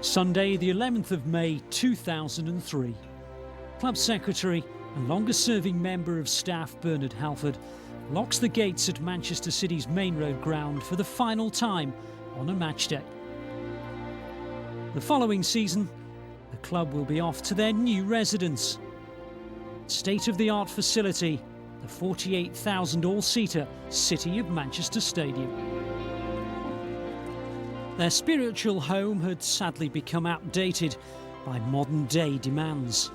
Sunday, the 11th of May 2003. Club secretary and longest-serving member of staff Bernard Halford locks the gates at Manchester City's Maine Road ground for the final time on a match day. The following season, the club will be off to their new residence. State-of-the-art facility, the 48,000 all-seater City of Manchester Stadium. Their spiritual home had sadly become outdated by modern-day demands.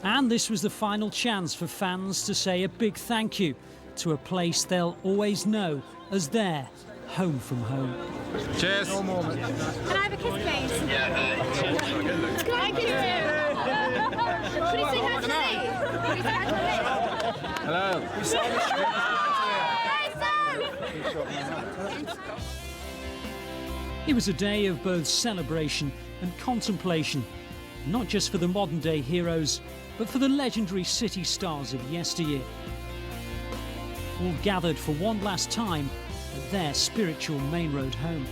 And this was the final chance for fans to say a big thank you to a place they'll always know as their home from home. Cheers. Can I have a kiss, please? Yeah. Thank you. Could you say hi to me? Could you say hi to me? Hello. It was a day of both celebration and contemplation, not just for the modern-day heroes, but for the legendary City stars of yesteryear. All gathered for one last time at their spiritual Maine Road home.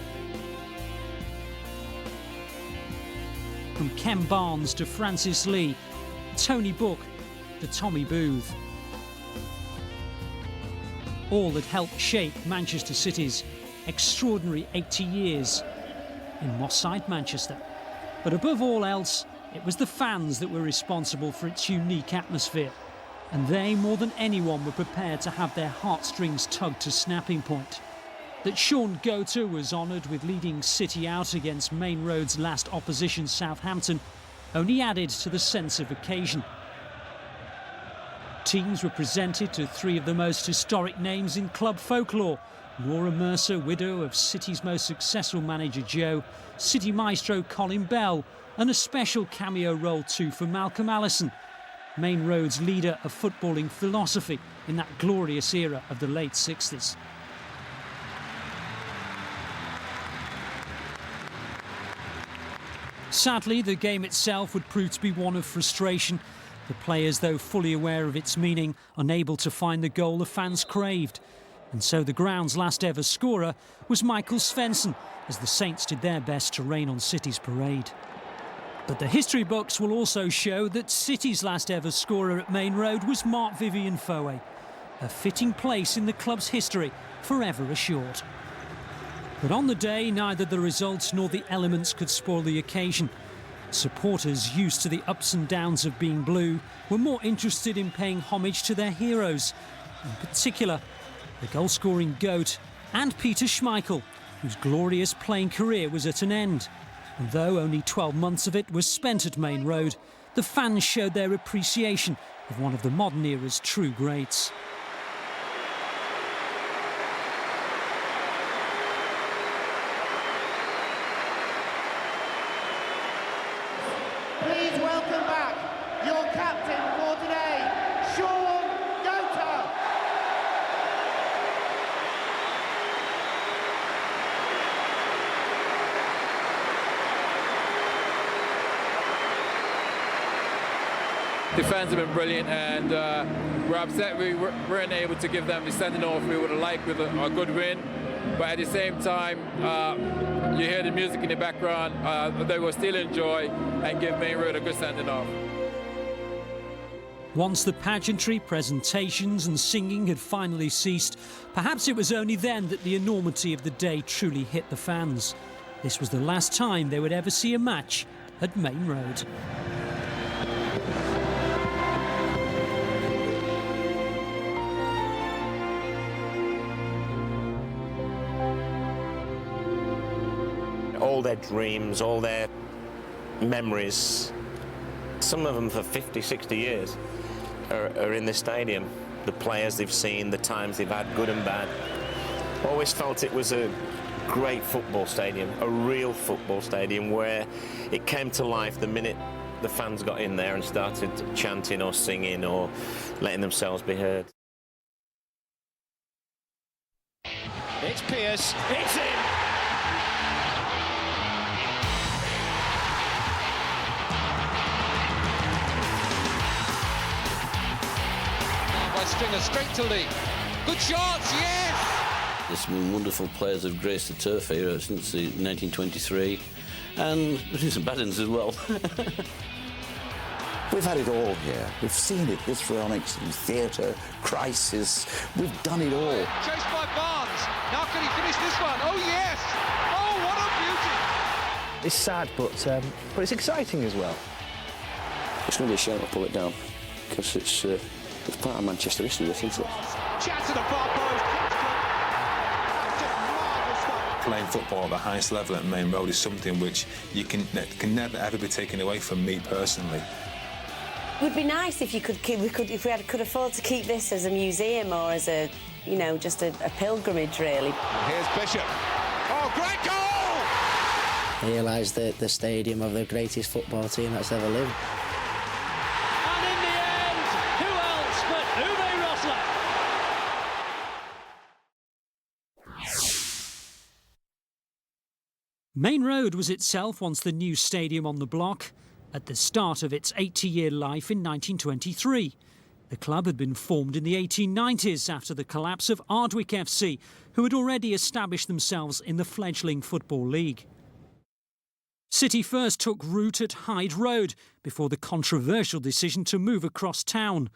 From Ken Barnes to Francis Lee, Tony Book to Tommy Booth. All that helped shape Manchester City's extraordinary 80 years in Moss Side, Manchester. But above all else, it was the fans that were responsible for its unique atmosphere. And they, more than anyone, were prepared to have their heartstrings tugged to snapping point. That Sean Goater was honoured with leading City out against Maine Road's last opposition, Southampton, only added to the sense of occasion. Teams were presented to three of the most historic names in club folklore: Laura Mercer, widow of City's most successful manager Joe, City maestro Colin Bell, and a special cameo role too for Malcolm Allison, Maine Road's leader of footballing philosophy in that glorious era of the late 60s. Sadly, the game itself would prove to be one of frustration. The players, though fully aware of its meaning, unable to find the goal the fans craved. And so the ground's last ever scorer was Michael Svensson, as the Saints did their best to rain on City's parade. But the history books will also show that City's last ever scorer at Maine Road was Mark Vivian Foe, a fitting place in the club's history forever assured. But on the day, neither the results nor the elements could spoil the occasion. Supporters used to the ups and downs of being blue were more interested in paying homage to their heroes, in particular the goal-scoring GOAT and Peter Schmeichel, whose glorious playing career was at an end. And though only 12 months of it was spent at Maine Road, the fans showed their appreciation of one of the modern era's true greats. Please welcome back your captain for today, Sean Goater. The fans have been brilliant, and we're upset we weren't able to give them the sending off we would have liked with a good win. But at the same time, you hear the music in the background. They will still enjoy and give Maine Road a good sending off. Once the pageantry, presentations and singing had finally ceased, perhaps it was only then that the enormity of the day truly hit the fans. This was the last time they would ever see a match at Maine Road. All their dreams, all their memories, some of them for 50, 60 years, are in this stadium. The players they've seen, the times they've had, good and bad. Always felt it was a great football stadium, a real football stadium where it came to life the minute the fans got in there and started chanting or singing or letting themselves be heard. It's Pearce, it's in! Stringer straight to Lee. Good shots, yes! There's some wonderful players have graced the turf here since 1923, and we do some bad ones as well. We've had it all here. We've seen it, histrionics and theatre, crisis. We've done it all. Chased by Barnes. Now can he finish this one? Oh, yes! Oh, what a beauty! It's sad, but it's exciting as well. It's going to be a shame to pull it down, because it's part of Manchester history, isn't it? Chat to the far post. Playing football at the highest level at Maine Road is something which can never ever be taken away from me personally. It would be nice if you could keep, could afford to keep this as a museum or as a, you know, just a pilgrimage, really. Here's Bishop. Oh, great goal! Realise the stadium of the greatest football team that's ever lived. And in the end, who else but Uwe Rosler? Maine Road was itself once the new stadium on the block. At the start of its 80-year life in 1923. The club had been formed in the 1890s after the collapse of Ardwick FC, who had already established themselves in the fledgling Football League. City first took root at Hyde Road before the controversial decision to move across town.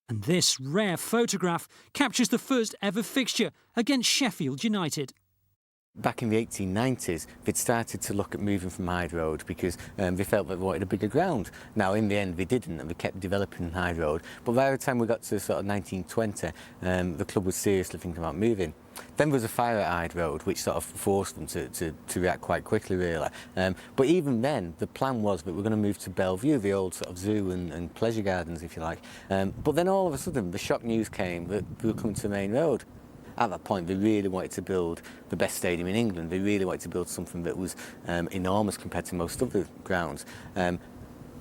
And this rare photograph captures the first ever fixture against Sheffield United. Back in the 1890s, they'd started to look at moving from Hyde Road because they felt they wanted a bigger ground. Now, in the end, they didn't, and they kept developing Hyde Road. But by the time we got to sort of 1920, the club was seriously thinking about moving. Then there was a fire at Hyde Road, which sort of forced them to react quite quickly, really. But even then, the plan was that we're going to move to Bellevue, the old sort of zoo and pleasure gardens, if you like. But then all of a sudden, the shock news came that we were coming to Maine Road. At that point, they really wanted to build the best stadium in England. They really wanted to build something that was enormous compared to most other grounds.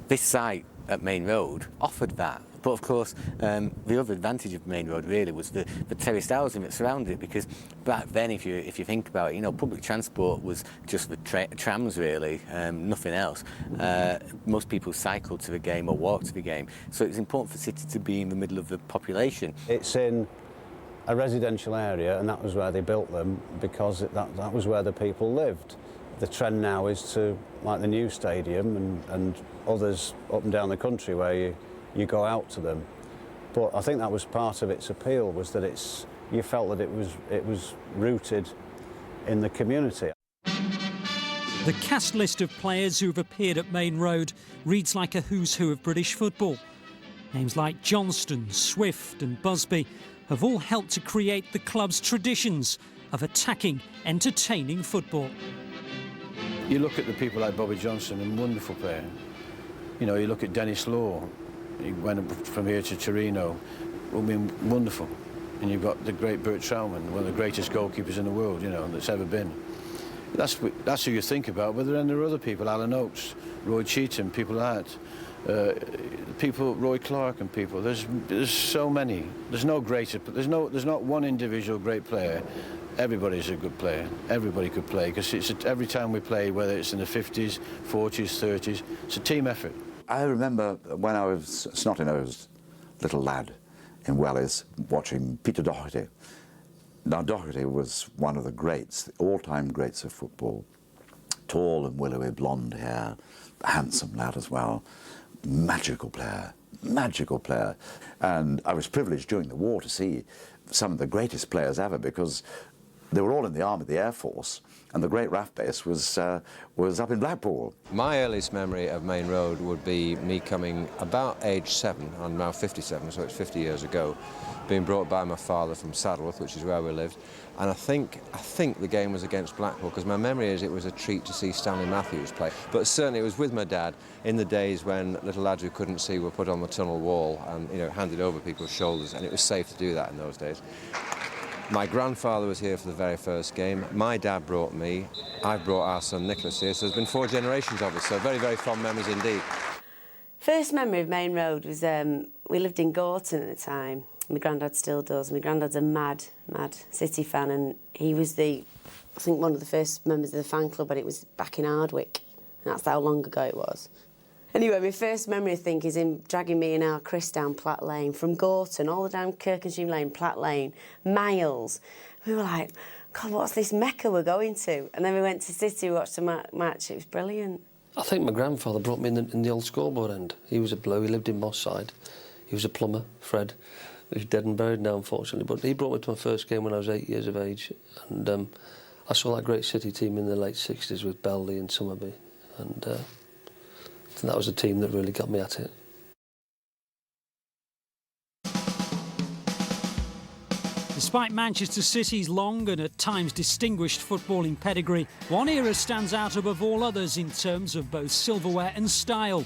This site at Maine Road offered that. But of course, the other advantage of Maine Road really was the terraced housing that surrounded it, because back then, if you think about it, you know, public transport was just the trams really, nothing else. Most people cycled to the game or walked to the game, so it was important for the city to be in the middle of the population. It's in a residential area, and that was where they built them because that was where the people lived. The trend now is to, like the new stadium and others up and down the country where you go out to them. But I think that was part of its appeal, was that you felt that it was rooted in the community. The cast list of players who have appeared at Maine Road reads like a who's who of British football. Names like Johnston, Swift and Busby have all helped to create the club's traditions of attacking, entertaining football. You look at the people like Bobby Johnson, a wonderful player. You know, you look at Dennis Law, he went from here to Torino, I mean, wonderful. And you've got the great Bert Trauman, one of the greatest goalkeepers in the world, you know, that's ever been. That's who you think about, but then there are other people, Alan Oates, Roy Cheatham, people like that. Roy Clark and people. There's so many. There's no greater. There's not one individual great player. Everybody's a good player. Everybody could play, because every time we play, whether it's in the 50s, 40s, 30s, it's a team effort. I remember when I was a snotty-nosed little lad in Wells watching Peter Doherty. Now, Doherty was one of the greats, the all-time greats of football. Tall and willowy, blonde hair, handsome lad as well. Magical player. And I was privileged during the war to see some of the greatest players ever, because they were all in the Army, the Air Force, and the great RAF base was up in Blackpool. My earliest memory of Maine Road would be me coming about age 7, I'm now 57, so it's 50 years ago, being brought by my father from Saddleworth, which is where we lived, and I think the game was against Blackpool, because my memory is it was a treat to see Stanley Matthews play. But certainly it was with my dad in the days when little lads who couldn't see were put on the tunnel wall and, you know, handed over people's shoulders, and it was safe to do that in those days. My grandfather was here for the very first game. My dad brought me. I brought our son Nicholas here, so there's been 4 generations of us, so very, very fond memories indeed. First memory of Maine Road was we lived in Gorton at the time. My granddad still does. My granddad's a mad City fan, and he was I think one of the first members of the fan club, but it was back in Ardwick. That's how long ago it was. Anyway, my first memory, I think, is him dragging me and our Chris down Platt Lane, from Gorton all the way down Kirkensheam Lane, Platt Lane, miles. We were like, God, what's this Mecca we're going to? And then we went to City, watched the match. It was brilliant. I think my grandfather brought me in the old scoreboard end. He was a blow. He lived in Moss Side. He was a plumber, Fred. He's dead and buried now, unfortunately. But he brought me to my first game when I was 8 years of age. And I saw that great City team in the late 60s with Bell, Lee and Summerby. And that was a team that really got me at it. Despite Manchester City's long and at times distinguished footballing pedigree, one era stands out above all others in terms of both silverware and style.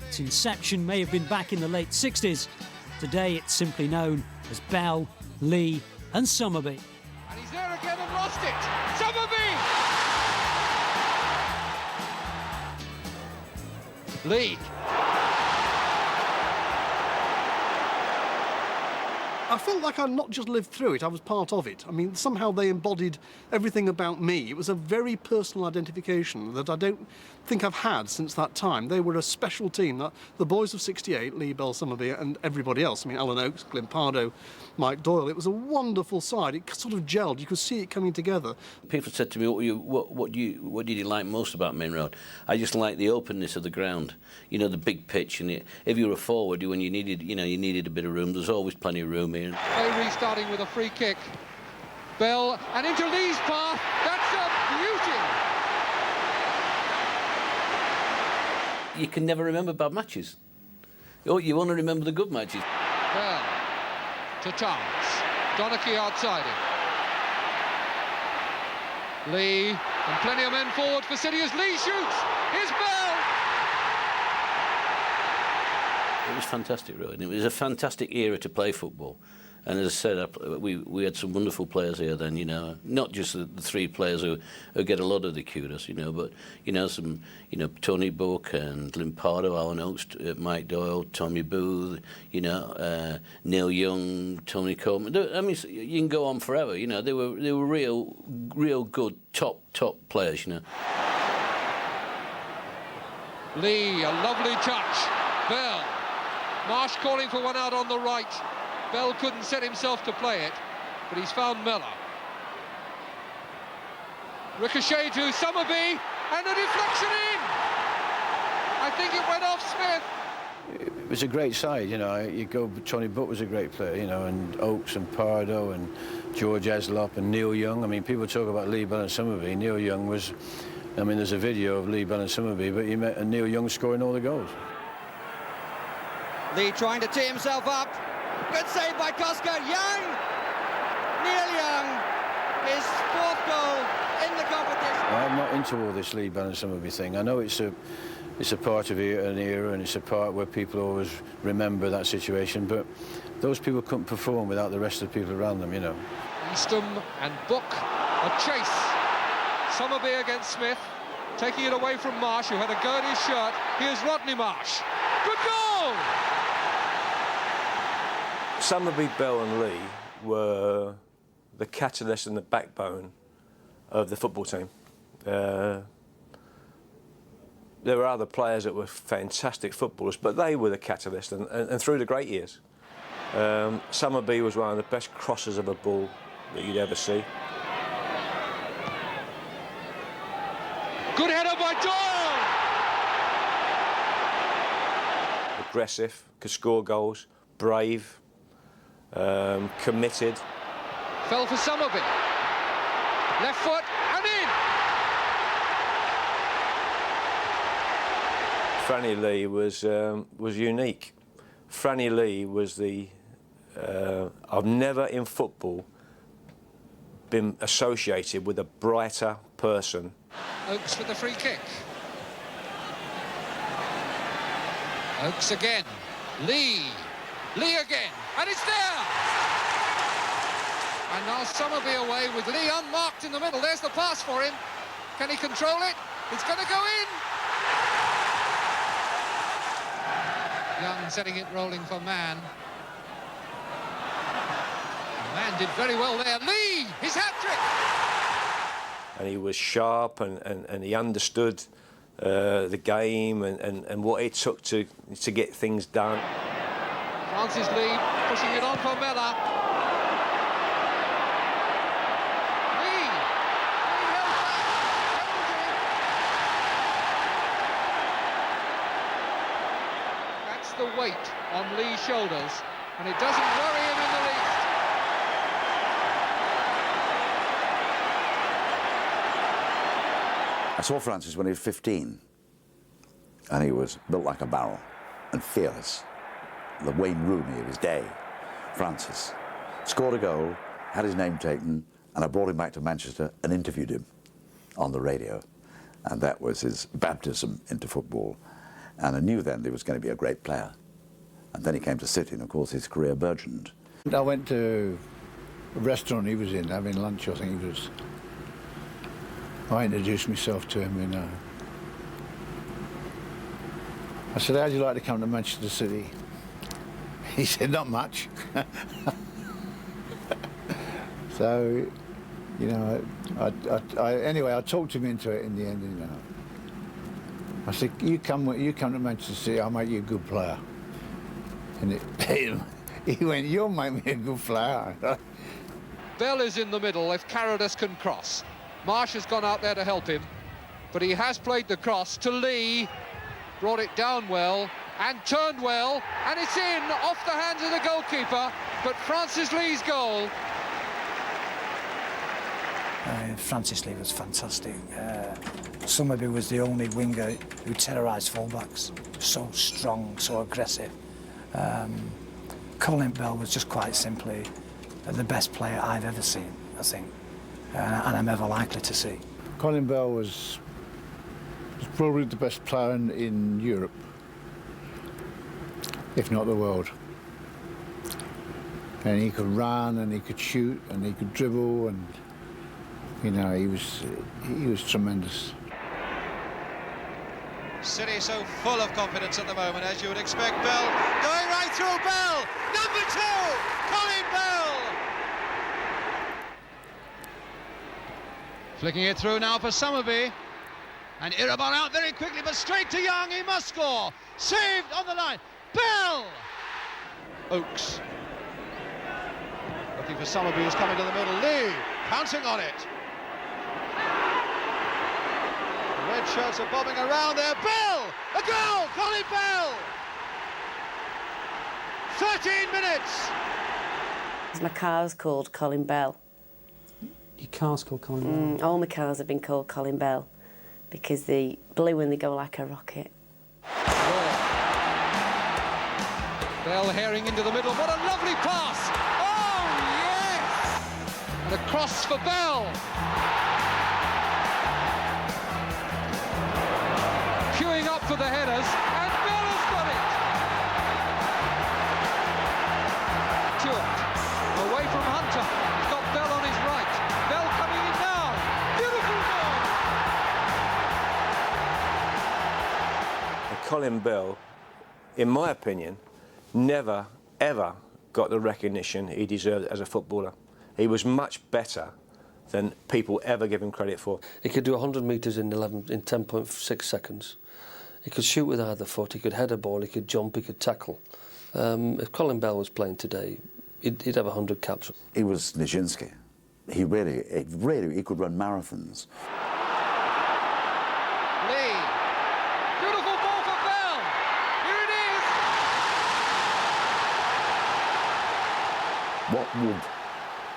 Its inception may have been back in the late 60s. Today it's simply known as Bell, Lee and Summerby. And he's there again and lost it. Summerby! Lee. I felt like I'd not just lived through it, I was part of it. I mean, somehow they embodied everything about me. It was a very personal identification that I don't think I've had since that time. They were a special team. The boys of '68, Lee, Bell, Summerby and everybody else, I mean, Alan Oakes, Glyn Pardoe, Mike Doyle, it was a wonderful side. It sort of gelled. You could see it coming together. People said to me, what did you like most about Maine Road? I just liked the openness of the ground. You know, the big pitch, and if you were a forward, when you needed a bit of room, there's always plenty of room here. Play restarting with a free kick. Bell and into Lee's path. That's a beauty. You can never remember bad matches. You only remember the good matches. Bell to Chance. Donachie outside it. Lee and plenty of men forward for City as Lee shoots. Here's Bell. It was fantastic, really. And it was a fantastic era to play football. And as I said, we had some wonderful players here then, you know, not just the three players who get a lot of the kudos, you know, but, you know, Tony Book and Glyn Pardoe, Alan Oakes, Mike Doyle, Tommy Booth, you know, Neil Young, Tony Coleman. I mean, you can go on forever, you know. They were real good, top players, you know. Lee, a lovely touch. Bell. Marsh calling for one out on the right. Bell couldn't set himself to play it, but he's found Miller. Ricochet to Summerby, and a deflection in! I think it went off Smith. It was a great side, you know. Tony Book was a great player, you know, and Oakes and Pardoe and George Eslop and Neil Young. I mean, people talk about Lee, Bell and Summerby. Neil Young was, I mean, there's a video of Lee, Bell and Summerby, but you met Neil Young scoring all the goals. Lee trying to tee himself up. Good save by Koska. Young! Neil Young, his fourth goal in the competition. I'm not into all this Lee, Bell and Summerby thing. I know it's a part of an era and it's a part where people always remember that situation, but those people couldn't perform without the rest of the people around them, you know. Eastham and Book, a chase. Summerby against Smith, taking it away from Marsh, who had a go at his shirt. Here's Rodney Marsh. Good goal! Summerby, Bell and Lee were the catalyst and the backbone of the football team. There were other players that were fantastic footballers, but they were the catalyst, and through the great years. Summerby was one of the best crossers of a ball that you'd ever see. Good header by Doyle! Aggressive, could score goals, brave, committed. Fell for Summerby. Left foot and in! Franny Lee was unique. Franny Lee was the... I've never in football been associated with a brighter person. Oakes for the free kick. Oakes again. Lee again, and it's there! And now Summerby away with Lee unmarked in the middle. There's the pass for him. Can he control it? It's going to go in! Young setting it rolling for Mann. Mann did very well there. Lee, his hat-trick! And he was sharp and he understood the game and what it took to get things done. Francis Lee pushing it on for Miller. Lee! the weight on Lee's shoulders, and it doesn't worry him in the least. I saw Francis when he was 15, and he was built like a barrel and fearless. The Wayne Rooney of his day. Francis scored a goal, had his name taken, and I brought him back to Manchester and interviewed him on the radio. And that was his baptism into football. And I knew then he was going to be a great player. And then he came to City, and of course his career burgeoned. I went to a restaurant he was in, having lunch, I think it was. I introduced myself to him, you know. I said, how'd you like to come to Manchester City? He said, not much. So, you know, anyway, I talked him into it in the end, you know. I said, you come to Manchester City, I'll make you a good player. And he went, you'll make me a good player. Bell is in the middle if Carrodus can cross. Marsh has gone out there to help him, but he has played the cross to Lee, brought it down well, and turned well, and it's in off the hands of the goalkeeper, but Francis Lee's goal. Francis Lee was fantastic. Summerby was the only winger who terrorised fullbacks. So strong, so aggressive. Colin Bell was just quite simply the best player I've ever seen, I think, and I'm ever likely to see. Colin Bell was probably the best player in Europe, if not the world. And he could run, and he could shoot, and he could dribble, and you know, he was tremendous. City so full of confidence at the moment, as you would expect. Bell going right through. Bell, number 2, Colin Bell. Flicking it through now for Summerby. And Irabon out very quickly, but straight to Young. He must score. Saved on the line. Bell. Oakes. Looking for Summerby, who's coming to the middle. Lee pouncing on it. The red shirts are bobbing around there. Bell! A goal! Colin Bell! 13 minutes! My car's called Colin Bell. Your car's called Colin Bell? All my cars have been called Colin Bell because they blue and they go like a rocket. Bell herring into the middle. What a lovely pass! Oh, yes! And a cross for Bell. Queuing up for the headers, and Bell has got it! Stewart, away from Hunter. He's got Bell on his right. Bell coming in now. Beautiful goal! Colin Bell, in my opinion, never, ever got the recognition he deserved as a footballer. He was much better than people ever give him credit for. He could do 100 metres in 10.6 seconds. He could shoot with either foot, he could head a ball, he could jump, he could tackle. If Colin Bell was playing today, he'd have 100 caps. He was Nijinsky. He really could run marathons. Lee. Beautiful ball for Bell. Here it is. What would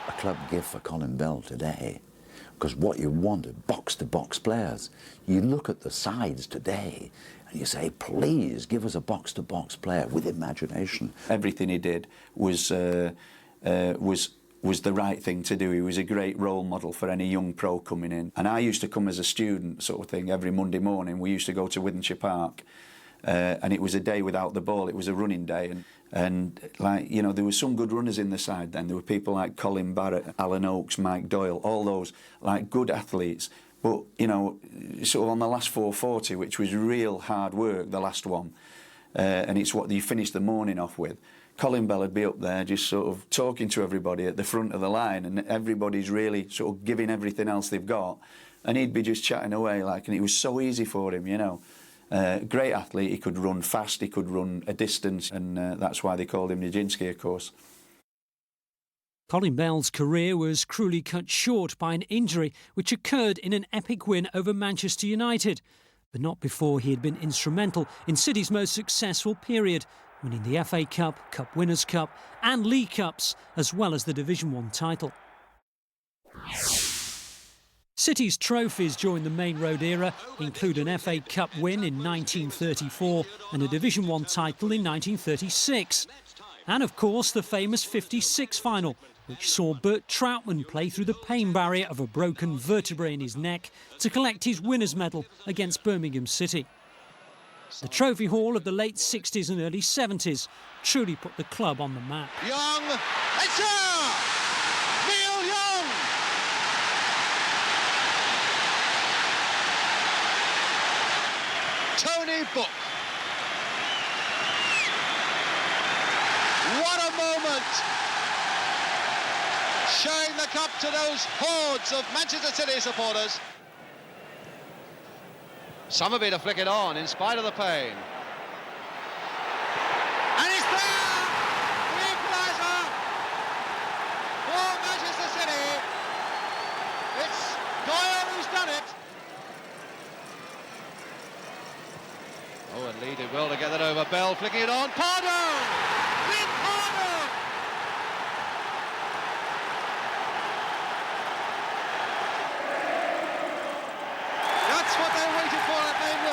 a club give for Colin Bell today? Because what you wanted, box-to-box players. You look at the sides today and you say, please give us a box-to-box player with imagination. Everything he did was the right thing to do. He was a great role model for any young pro coming in. And I used to come as a student sort of thing every Monday morning. We used to go to Wythenshawe Park and it was a day without the ball. It was a running day. And like, you know, there were some good runners in the side then. There were people like Colin Barrett, Alan Oakes, Mike Doyle, all those like good athletes. But, you know, sort of on the last 440, which was real hard work, the last one, and it's what you finish the morning off with. Colin Bell would be up there just sort of talking to everybody at the front of the line, and everybody's really sort of giving everything else they've got, and he'd be just chatting away, like, and it was so easy for him, you know. Great athlete, he could run fast, he could run a distance, and that's why they called him Nijinsky, of course. Colin Bell's career was cruelly cut short by an injury which occurred in an epic win over Manchester United, but not before he had been instrumental in City's most successful period, winning the FA Cup, Cup Winners' Cup and League Cups, as well as the Division 1 title. City's trophies during the Maine Road era include an FA Cup win in 1934 and a Division 1 title in 1936. And of course the famous '56 final, which saw Bert Troutman play through the pain barrier of a broken vertebrae in his neck to collect his winner's medal against Birmingham City. The trophy hall of the late 60s and early 70s truly put the club on the map. Young, it's Neil Young! Tony Book. What a moment! Showing the cup to those hordes of Manchester City supporters. Somerby to flick it on in spite of the pain. And it's there! The equaliser for Manchester City. It's Doyle who's done it. Oh, and Lee did well to get that over. Bell flicking it on. Pardo! With Pardo! That's what they waited for at Maine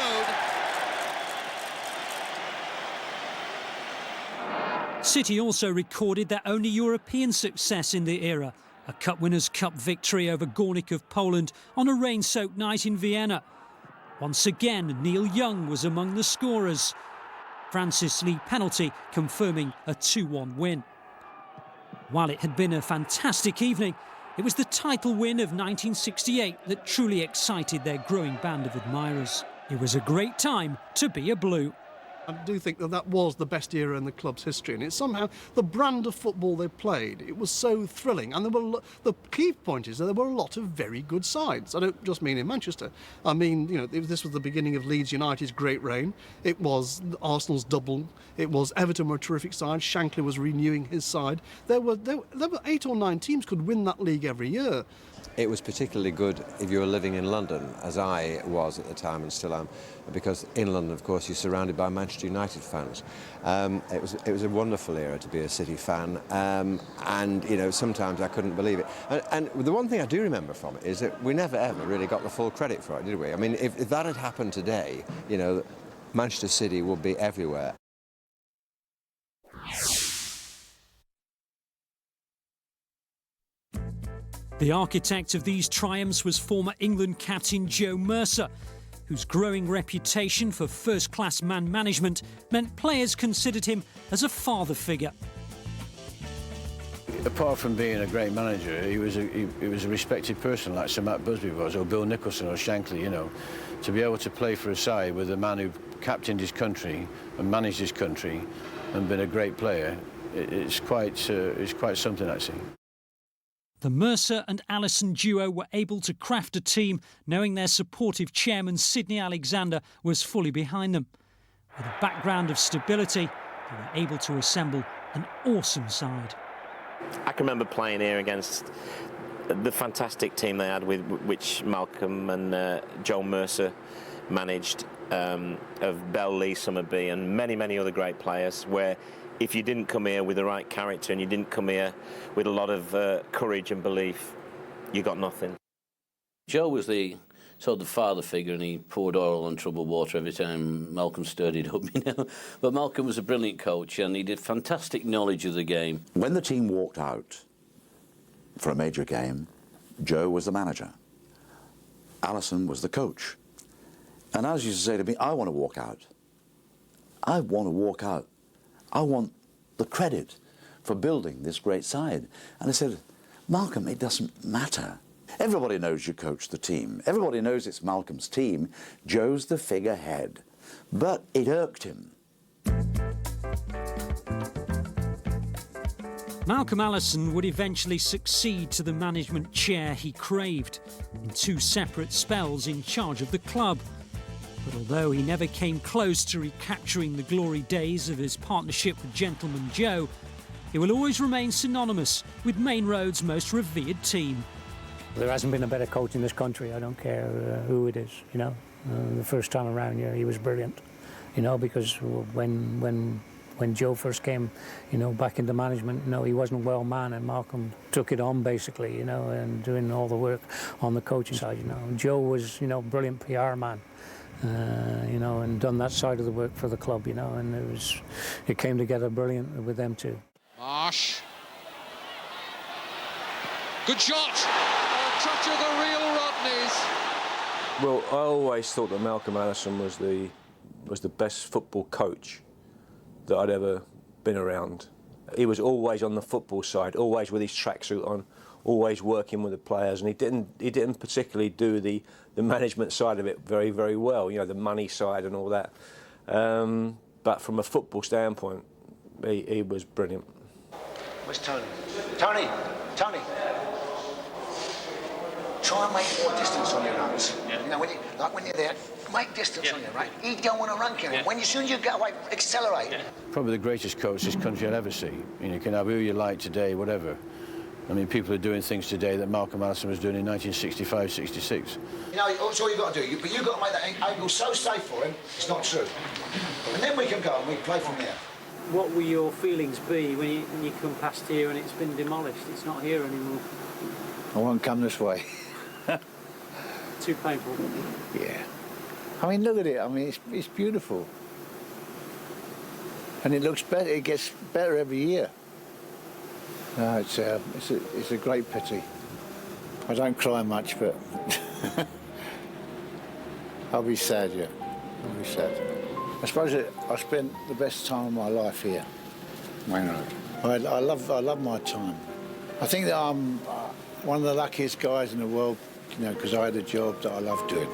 Road. City also recorded their only European success in the era, a Cup Winners' Cup victory over Górnik of Poland on a rain-soaked night in Vienna. Once again, Neil Young was among the scorers. Francis Lee penalty confirming a 2-1 win. While it had been a fantastic evening, it was the title win of 1968 that truly excited their growing band of admirers. It was a great time to be a Blue. I do think that was the best era in the club's history, and it's somehow the brand of football they played. It was so thrilling, and the key point is that there were a lot of very good sides. I don't just mean in Manchester. I mean, you know, this was the beginning of Leeds United's great reign. It was Arsenal's double. It was Everton were a terrific side. Shankly was renewing his side. There were 8 or 9 teams could win that league every year. It was particularly good if you were living in London, as I was at the time and still am, because in London, of course, you're surrounded by Manchester United fans. It was a wonderful era to be a City fan, and you know, sometimes I couldn't believe it. And the one thing I do remember from it is that we never ever really got the full credit for it, did we? I mean, if that had happened today, you know, Manchester City would be everywhere. The architect of these triumphs was former England captain Joe Mercer, whose growing reputation for first-class man management meant players considered him as a father figure. Apart from being a great manager, he was a respected person, like Sir Matt Busby was, or Bill Nicholson or Shankly, you know. To be able to play for a side with a man who captained his country and managed his country and been a great player, it's quite something, actually. The Mercer and Allison duo were able to craft a team knowing their supportive chairman Sidney Alexander was fully behind them. With a background of stability, they were able to assemble an awesome side. I can remember playing here against the fantastic team they had, with which Malcolm and Joe Mercer managed, of Bell, Lee, Somerby and many, many other great players, where if you didn't come here with the right character and you didn't come here with a lot of courage and belief, you got nothing. Joe was the father figure, and he poured oil on troubled water every time Malcolm stirred it up, you know. But Malcolm was a brilliant coach, and he did fantastic knowledge of the game. When the team walked out for a major game, Joe was the manager. Alison was the coach. And Alice used to say to me, I want to walk out. I want to walk out. I want the credit for building this great side. And I said, Malcolm, it doesn't matter. Everybody knows you coach the team. Everybody knows it's Malcolm's team. Joe's the figurehead. But it irked him. Malcolm Allison would eventually succeed to the management chair he craved, in 2 separate spells in charge of the club. But although he never came close to recapturing the glory days of his partnership with Gentleman Joe, he will always remain synonymous with Maine Road's most revered team. There hasn't been a better coach in this country, I don't care who it is, you know. The first time around here, he was brilliant, you know, because when when Joe first came, you know, back into management, you know, he wasn't well man, and Malcolm took it on basically, you know, and doing all the work on the coaching side, you know. And Joe was, you know, brilliant PR man, you know, and done that side of the work for the club, you know, and it came together brilliant with them too. Marsh. Good shot. A touch of the real Rodneys. Well, I always thought that Malcolm Allison was the best football coach that I'd ever been around. He was always on the football side, always with his tracksuit on, always working with the players, and he didn't particularly do the management side of it very, very well. You know, the money side and all that. But from a football standpoint, he was brilliant. Where's Tony? Tony! Tony! Try and make more distance on your runs. Yeah. You know, when you're there, make distance on you, right? You don't want to run, can you? When as soon as you get away, accelerate. Yeah. Probably the greatest coach this country will ever see. You know, you can have who you like today, whatever. I mean, people are doing things today that Malcolm Allison was doing in 1965, 66. You know, that's all you've got to do. But you've got to make that angle so safe for him, it's not true. And then we can go and we play from there. What will your feelings be when you come past here and it's been demolished? It's not here anymore. I won't come this way. Too painful. Yeah. I mean, look at it. I mean, it's beautiful. And it looks better. It gets better every year. No, it's a great pity. I don't cry much, but I'll be sad, yeah. I'll be sad. I suppose I spent the best time of my life here, Maine Road. I love my time. I think that I'm one of the luckiest guys in the world, you know, because I had a job that I love doing.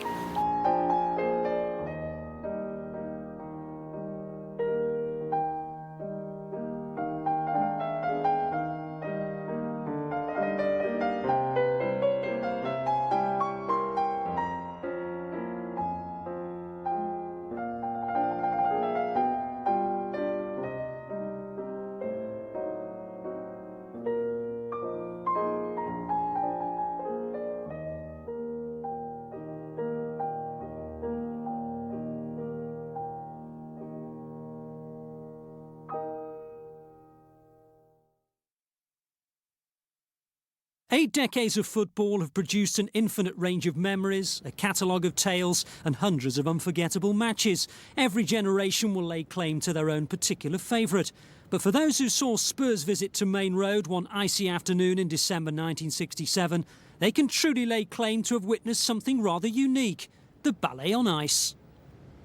Eight decades of football have produced an infinite range of memories, a catalogue of tales and hundreds of unforgettable matches. Every generation will lay claim to their own particular favourite. But for those who saw Spurs' visit to Maine Road one icy afternoon in December 1967, they can truly lay claim to have witnessed something rather unique, the ballet on ice.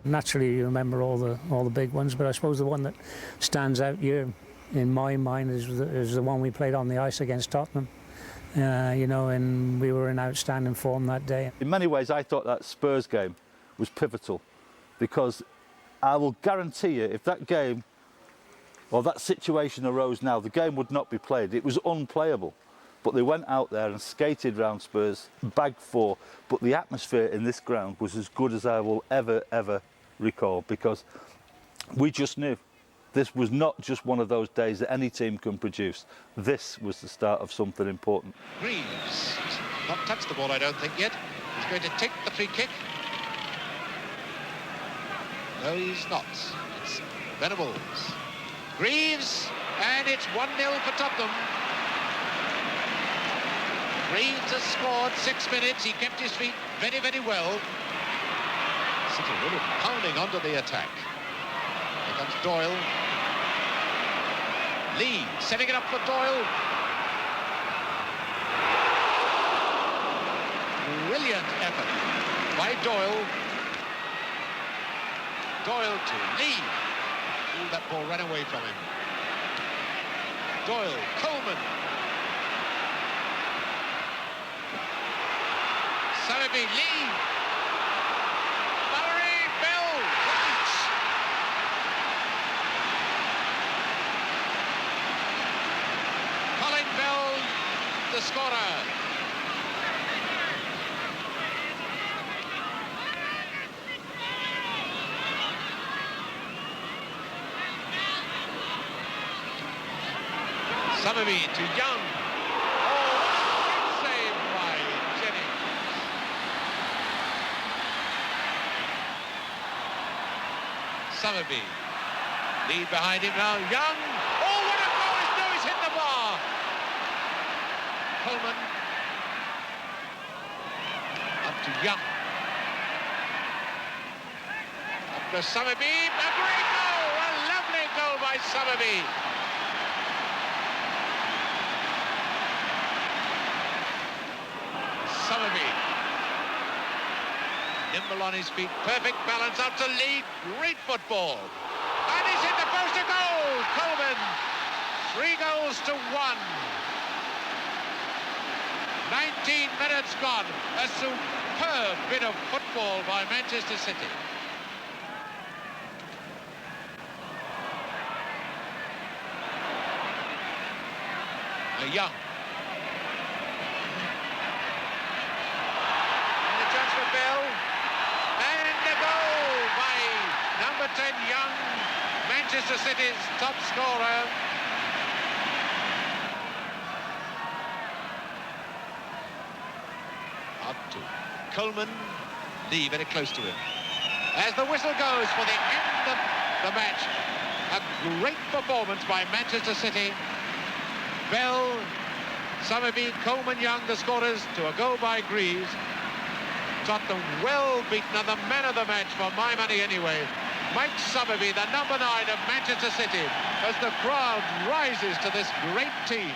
Naturally, you remember all the big ones, but I suppose the one that stands out here in my mind is the one we played on the ice against Tottenham. You know, and we were in outstanding form that day. In many ways, I thought that Spurs game was pivotal, because I will guarantee you, if that game or that situation arose now, the game would not be played. It was unplayable. But they went out there and skated round Spurs, bagged 4. But the atmosphere in this ground was as good as I will ever recall, because we just knew this was not just one of those days that any team can produce. This was the start of something important. Greaves, not touched the ball, I don't think yet. He's going to take the free kick. No, he's not. It's Venables. Greaves, and it's 1-0 for Tottenham. Greaves has scored 6 minutes. He kept his feet very, very well. City really pounding onto the attack. Here comes Doyle. Lee setting it up for Doyle. Brilliant effort by Doyle. Doyle to Lee. Ooh, that ball ran away from him. Doyle, Coleman. Sarabee, Lee. Mallory, Bell, right. Colin Bell, the scorer. Summerby to Young. Oh, what a save by Jennings. Summerby. Lead behind him now, Young. Oh, what a goal! No, he's hit the bar. Coleman. Up to Young. Up to Summerby. A great goal! A lovely goal by Summerby. Summerby. Nimble on his feet. Perfect balance out to lead. Great football. And he's hit the post, a goal! Coleman, 3 goals to 1. 19 minutes gone. A superb bit of football by Manchester City. Young. And a chance for Bell. And a goal by number 10, Young. Manchester City's top scorer. Up to Coleman. Lee very close to him. As the whistle goes for the end of the match. A great performance by Manchester City. Bell, Summerby, Coleman, Young, the scorers, to a goal by Greaves. Tottenham well beaten, and the man of the match for my money anyway. Mike Summerby, the number 9 of Manchester City, as the crowd rises to this great team.